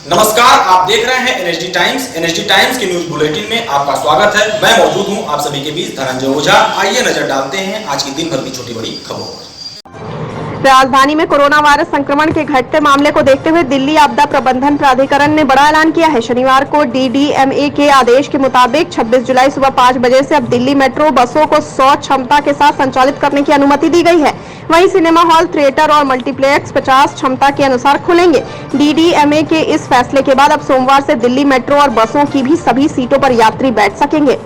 नमस्कार, आप देख रहे हैं एनएसडी टाइम्स। एनएसडी टाइम्स के न्यूज बुलेटिन में आपका स्वागत है। मैं मौजूद हूं आप सभी के बीच, धनंजय ओझा। आइए नजर डालते हैं आज की दिन भर की छोटी बड़ी खबरों पर। राजधानी में कोरोना वायरस संक्रमण के घटते मामले को देखते हुए दिल्ली आपदा प्रबंधन प्राधिकरण ने बड़ा ऐलान किया है। शनिवार को डीडीएमए के आदेश के मुताबिक 26 जुलाई सुबह 5 बजे से अब दिल्ली मेट्रो बसों को 100 क्षमता के साथ संचालित करने की अनुमति दी गई है। वहीं सिनेमा हॉल, थिएटर और मल्टीप्लेक्स 50 क्षमता के अनुसार खुलेंगे। डीडीएमए के इस फैसले के बाद अब सोमवार से दिल्ली मेट्रो और बसों की भी सभी सीटों पर यात्री बैठ सकेंगे।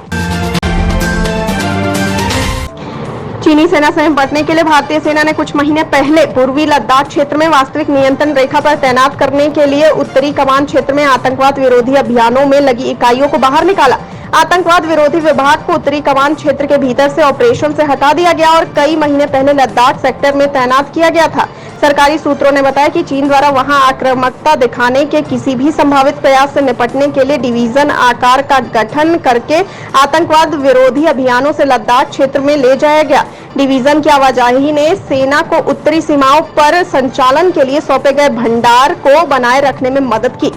चीनी सेना से निपटने के लिए भारतीय सेना ने कुछ महीने पहले पूर्वी लद्दाख क्षेत्र में वास्तविक नियंत्रण रेखा पर तैनात करने के लिए उत्तरी कमान क्षेत्र में आतंकवाद विरोधी अभियानों में लगी इकाइयों को बाहर निकाला। आतंकवाद विरोधी विभाग को उत्तरी कमान क्षेत्र के भीतर से ऑपरेशन से हटा दिया गया और कई महीने पहले लद्दाख सेक्टर में तैनात किया गया था। सरकारी सूत्रों ने बताया कि चीन द्वारा वहां आक्रामकता दिखाने के किसी भी संभावित प्रयास से निपटने के लिए डिवीजन आकार का गठन करके आतंकवाद विरोधी अभियानों से लद्दाख क्षेत्र में ले जाया गया। डिवीजन की आवाजाही ने सेना को उत्तरी सीमाओं पर संचालन के लिए सौंपे गए भंडार को बनाए रखने में मदद की।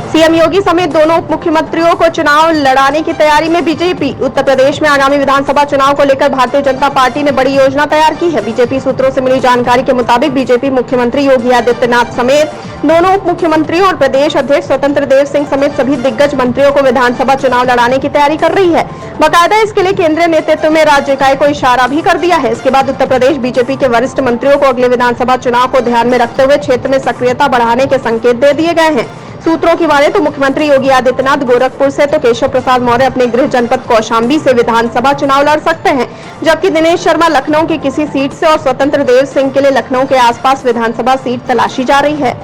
सीएम योगी समेत दोनों उप मुख्यमंत्रियों को चुनाव लड़ाने की तैयारी में बीजेपी। उत्तर प्रदेश में आगामी विधानसभा चुनाव को लेकर भारतीय जनता पार्टी ने बड़ी योजना तैयार की है। बीजेपी सूत्रों से मिली जानकारी के मुताबिक बीजेपी मुख्यमंत्री योगी आदित्यनाथ समेत दोनों उप मुख्यमंत्रियों और प्रदेश अध्यक्ष स्वतंत्र देव सिंह समेत सभी दिग्गज मंत्रियों को विधानसभा चुनाव लड़ाने की तैयारी कर रही है। बाकायदा इसके लिए केंद्रीय नेतृत्व में राज्य इकाई को इशारा भी कर दिया है। इसके बाद उत्तर प्रदेश बीजेपी के वरिष्ठ मंत्रियों को अगले विधानसभा चुनाव को ध्यान में रखते हुए क्षेत्र में सक्रियता बढ़ाने के संकेत दे दिए गए हैं। सूत्रों की माने तो मुख्यमंत्री योगी आदित्यनाथ गोरखपुर से तो केशव प्रसाद मौर्य अपने गृह जनपद कौशाम्बी से विधानसभा चुनाव लड़ सकते हैं, जबकि दिनेश शर्मा लखनऊ की किसी सीट से और स्वतंत्र देव सिंह के लिए लखनऊ के आसपास विधानसभा सीट तलाशी जा रही है।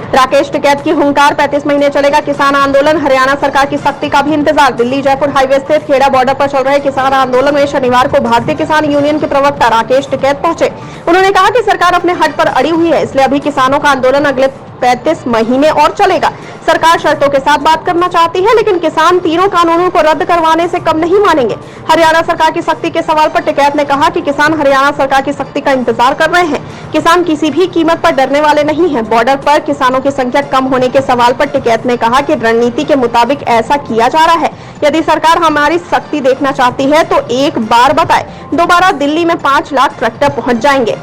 राकेश टिकैत की हुंकार, 35 महीने चलेगा किसान आंदोलन, हरियाणा सरकार की सख्ती का भी इंतजार। दिल्ली जयपुर हाईवे स्थित खेड़ा बॉर्डर पर चल रहे किसान आंदोलन में शनिवार को भारतीय किसान यूनियन के प्रवक्ता राकेश टिकैत पहुंचे। उन्होंने कहा कि सरकार अपने हट पर अड़ी हुई है, इसलिए अभी किसानों का आंदोलन अगले 35 महीने और चलेगा। सरकार शर्तों के साथ बात करना चाहती है, लेकिन किसान तीनों कानूनों को रद्द करवाने से कम नहीं मानेंगे। हरियाणा सरकार की सख्ती के सवाल पर टिकैत ने कहा कि किसान हरियाणा सरकार की सख्ती का इंतजार कर रहे हैं। किसान किसी भी कीमत पर डरने वाले नहीं हैं। बॉर्डर पर किसानों की संख्या कम होने के सवाल पर टिकैत ने कहा कि रणनीति के मुताबिक ऐसा किया जा रहा है। यदि सरकार हमारी सख्ती देखना चाहती है तो एक बार बताए, दोबारा दिल्ली में 5 लाख ट्रैक्टर पहुंच जाएंगे।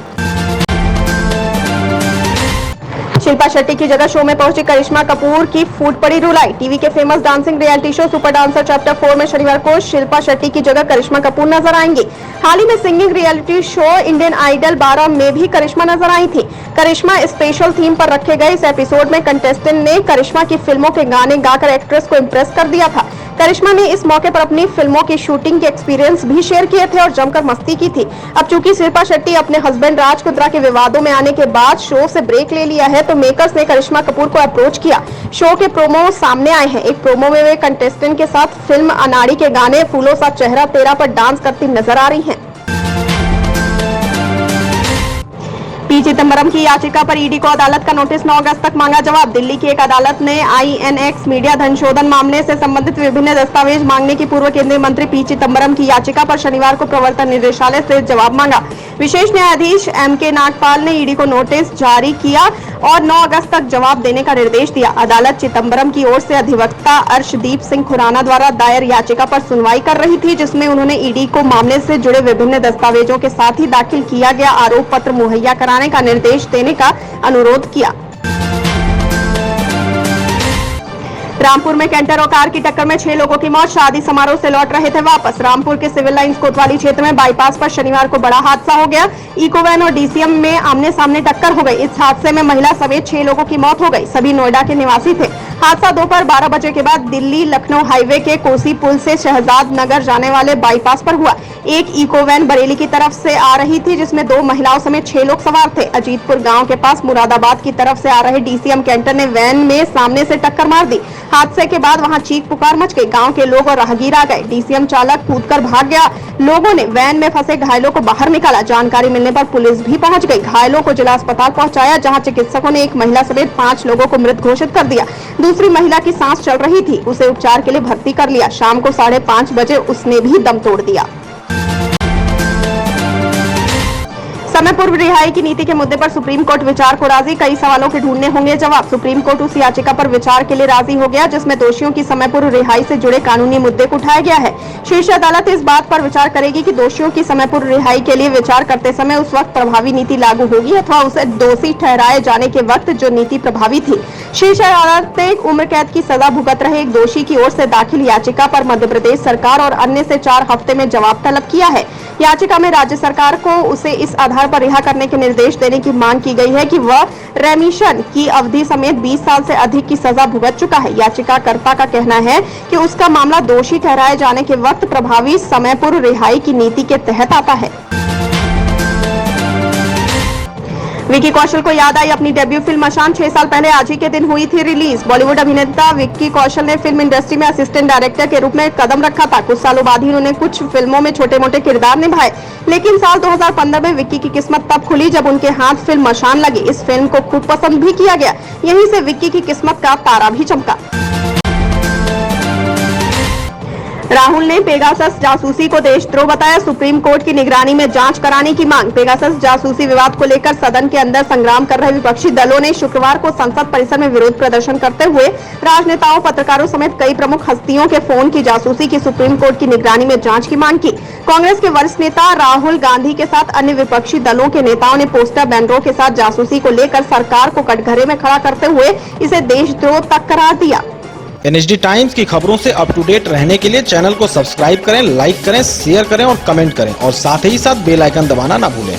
शिल्पा शेट्टी की जगह शो में पहुंची करिश्मा कपूर की फूट पड़ी रुलाई। टीवी के famous dancing reality show super dancer chapter 4 में शनिवार को शिल्पा शेट्टी की जगह करिश्मा कपूर नजर आएंगी। हाल ही में singing reality show Indian Idol 12 में भी करिश्मा नजर आई थी। करिश्मा स्पेशल थीम पर रखे गए इस एपिसोड में कंटेस्टेंट ने करिश्मा की फिल्मों के गाने गाकर एक्ट्रेस को इम्प्रेस कर दिया था। करिश्मा ने इस मौके पर अपनी फिल्मों की शूटिंग के एक्सपीरियंस भी शेयर किए थे और जमकर मस्ती की थी। अब चूंकि शिल्पा शेट्टी अपने हस्बैंड राज कुंद्रा के विवादों में आने के बाद शो से ब्रेक ले लिया है, तो मेकर्स ने करिश्मा कपूर को अप्रोच किया। शो के प्रोमो सामने आए हैं। एक प्रोमो में वे कंटेस्टेंट के साथ फिल्म अनाड़ी के गाने फूलों सा चेहरा तेरा पर डांस करती नजर आ रही हैं। पी चिदंबरम की याचिका पर ईडी को अदालत का नोटिस 9 अगस्त तक मांगा जवाब। दिल्ली की एक अदालत ने आईएनएक्स मीडिया धनशोधन मामले से संबंधित विभिन्न दस्तावेज मांगने की पूर्व केंद्रीय मंत्री पी चिदंबरम की याचिका पर शनिवार को प्रवर्तन निदेशालय से जवाब मांगा। विशेष न्यायाधीश एमके नागपाल ने ईडी को नोटिस जारी किया और 9 अगस्त तक जवाब देने का निर्देश दिया। अदालत चिदंबरम की ओर से अधिवक्ता अर्शदीप सिंह खुराना द्वारा दायर याचिका पर सुनवाई कर रही थी, जिसमें उन्होंने ईडी को मामले से जुड़े विभिन्न दस्तावेजों के साथ ही दाखिल किया गया आरोप पत्र मुहैया कराने का निर्देश देने का अनुरोध किया। रामपुर में कैंटर और कार की टक्कर में 6 लोगों की मौत। शादी समारोह से लौट रहे थे वापस। रामपुर के सिविल लाइंस कोतवाली क्षेत्र में बाईपास पर शनिवार को बड़ा हादसा हो गया। इको वैन और डीसीएम में आमने सामने टक्कर हो गई। इस हादसे में महिला समेत 6 लोगों की मौत हो गई। सभी नोएडा के निवासी थे। हादसा दोपहर 12 बजे के बाद दिल्ली लखनऊ हाईवे के कोसी पुल से शहजाद नगर जाने वाले बाईपास पर हुआ। एक इको वैन बरेली की तरफ से आ रही थी, जिसमें 2 महिलाओं समेत 6 लोग सवार थे। अजीतपुर गांव के पास मुरादाबाद की तरफ से आ रहे डीसीएम कैंटर ने वैन में सामने से टक्कर मार दी। हादसे के बाद वहां चीख पुकार मच गई। गांव के लोग और राहगीर आ गए। डीसीएम चालक कूदकर भाग गया। लोगों ने वैन में फंसे घायलों को बाहर निकाला। जानकारी मिलने पर पुलिस भी पहुंच गई। घायलों को जिला अस्पताल पहुंचाया, जहां चिकित्सकों ने एक महिला समेत 5 लोगों को मृत घोषित कर दिया। दूसरी महिला की सांस चल रही थी, उसे उपचार के लिए भर्ती कर लिया। शाम को 5:30 बजे उसने भी दम तोड़ दिया। समय पूर्व रिहाई की नीति के मुद्दे पर सुप्रीम कोर्ट विचार को राजी, कई सवालों के ढूंढने होंगे जवाब। सुप्रीम कोर्ट उस याचिका पर विचार के लिए राजी हो गया जिसमें दोषियों की समय पूर्व रिहाई से जुड़े कानूनी मुद्दे को उठाया गया है। शीर्ष अदालत इस बात पर विचार करेगी कि दोषियों की समय पूर्व रिहाई के लिए विचार करते समय उस वक्त प्रभावी नीति लागू होगी अथवा उसे दोषी ठहराए जाने के वक्त जो नीति प्रभावी थी। शीर्ष अदालत ने उम्र कैद की सजा भुगत रहे एक दोषी की ओर से दाखिल याचिका पर मध्य प्रदेश सरकार और अन्य से 4 हफ्ते में जवाब तलब किया है। याचिका में राज्य सरकार को उसे इस आधार पर रिहा करने के निर्देश देने की मांग की गई है कि वह रेमिशन की अवधि समेत 20 साल से अधिक की सजा भुगत चुका है। याचिकाकर्ता का कहना है कि उसका मामला दोषी ठहराए जाने के वक्त प्रभावी समय पूर्व रिहाई की नीति के तहत आता है। विक्की कौशल को याद आई अपनी डेब्यू फिल्म मशान। 6 साल पहले आज ही के दिन हुई थी रिलीज। बॉलीवुड अभिनेता विक्की कौशल ने फिल्म इंडस्ट्री में असिस्टेंट डायरेक्टर के रूप में कदम रखा था। कुछ सालों बाद ही उन्होंने कुछ फिल्मों में छोटे मोटे किरदार निभाए, लेकिन साल 2015 में विक्की की किस्मत तब खुली जब उनके हाथ फिल्म मशान लगी। इस फिल्म को खूब पसंद भी किया गया, यहीं से विक्की की किस्मत का तारा भी चमका। राहुल ने पेगासस जासूसी को देशद्रोह बताया, सुप्रीम कोर्ट की निगरानी में जांच कराने की मांग। पेगासस जासूसी विवाद को लेकर सदन के अंदर संग्राम कर रहे विपक्षी दलों ने शुक्रवार को संसद परिसर में विरोध प्रदर्शन करते हुए राजनेताओं, पत्रकारों समेत कई प्रमुख हस्तियों के फोन की जासूसी की सुप्रीम कोर्ट की निगरानी में जांच की मांग की। कांग्रेस के वरिष्ठ नेता राहुल गांधी के साथ अन्य विपक्षी दलों के नेताओं ने पोस्टर बैनरों के साथ जासूसी को लेकर सरकार को कटघरे में खड़ा करते हुए इसे देशद्रोह तक करार दिया। एनएचडी टाइम्स की खबरों से अप टू डेट रहने के लिए चैनल को सब्सक्राइब करें, लाइक करें, शेयर करें और कमेंट करें और साथ ही साथ बेल आइकन दबाना ना भूलें।